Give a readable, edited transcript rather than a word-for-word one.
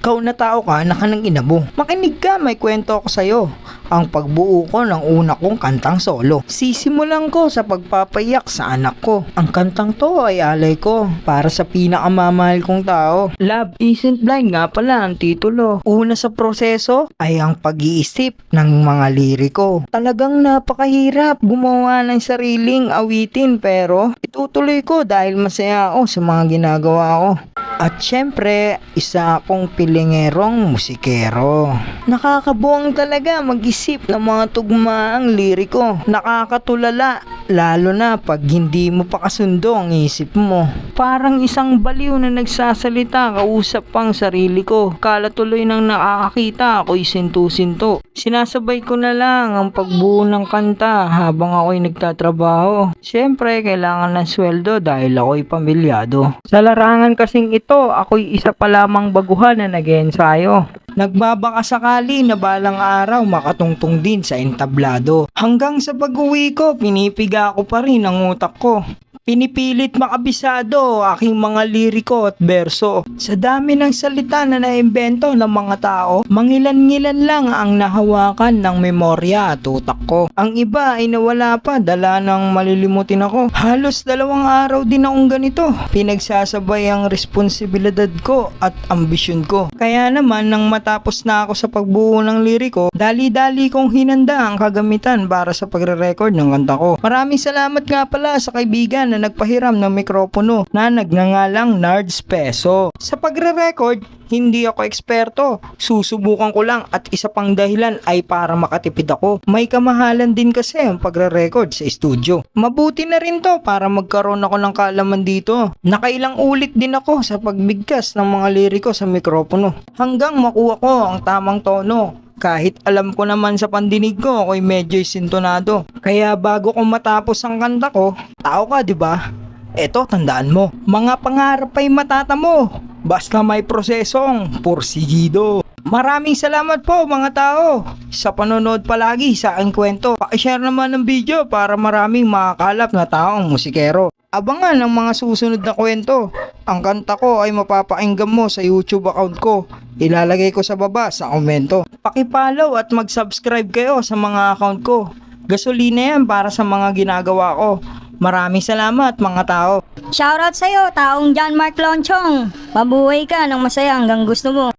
Ikaw na tao ka na kanang inabo. Makinig ka, may kwento ako sa'yo. Ang pagbuo ko ng una kong kantang solo. Sisimulan ko sa pagpapayak sa anak ko. Ang kantang to ay alay ko para sa pinakamamahal kong tao. Love Isn't Blind nga pala ang titulo. Una sa proseso ay ang pag-iisip ng mga liriko. Talagang napakahirap gumawa ng sariling awitin pero itutuloy ko dahil masaya ako sa mga ginagawa ko. At syempre, isa akong pilingerong musikero. Nakakabuang talaga mag-isip ng mga tugmaang liriko. Nakakatulala, lalo na pag hindi mo pa kasundo ang isip mo. Parang isang baliw na nagsasalita kausap pang sarili ko. Kala tuloy nang nakakakita ako'y sintu-sinto. Sinasabay ko na lang ang pagbuo ng kanta habang ako'y nagtatrabaho. Syempre, kailangan ng sweldo dahil ako'y pamilyado. Sa larangan kasing ito, ako'y isa pa lamang baguhan na nag-ensayo. Nagbabaka sakali na balang araw makatungtong din sa entablado. Hanggang sa pag-uwi ko, pinipiga ko pa rin ang utak ko. Pinipilit makabisado aking mga liriko at berso. Sa dami ng salita na naimbento ng mga tao, mangilan-ngilan lang ang nahawakan ng memorya at utak ko. Ang iba ay nawala pa, dala ng malilimutin ako. Halos 2 araw din akong ganito. Pinagsasabay ang responsibilidad ko at ambisyon ko. Kaya naman nang matapos na ako sa pagbuo ng liriko, dali-dali kong hinanda ang kagamitan para sa pagre-record ng kanta ko. Maraming salamat nga pala sa kaibigan na nagpahiram ng mikropono na nagngangalang Nards Peso. Sa pagre-record, hindi ako eksperto. Susubukan ko lang at isa pang dahilan ay para makatipid ako. May kamahalan din kasi ang pagre-record sa studio. Mabuti na rin to para magkaroon ako ng kaalaman dito. Nakailang ulit din ako sa pagbigkas ng mga liriko sa mikropono hanggang makuha ko ang tamang tono. Kahit alam ko naman sa pandinig ko, ako'y medyo sintonado. Kaya bago ko matapos ang kanta ko, tao ka, di ba? Eto, tandaan mo, mga pangarap ay matatamo. Basta may prosesong porsigido. Maraming salamat po mga tao sa panonood palagi sa aking kwento. Pakishare naman ng video para maraming makakalap na taong musikero. Abangan ang mga susunod na kwento. Ang kanta ko ay mapapakinggan mo sa YouTube account ko. Ilalagay ko sa baba sa komento. Paki-follow at mag-subscribe kayo sa mga account ko. Gasolina yan para sa mga ginagawa ko. Maraming salamat mga tao. Shoutout sa'yo, taong John Mark Lonchong. Mabuhay ka ng masaya hanggang gusto mo.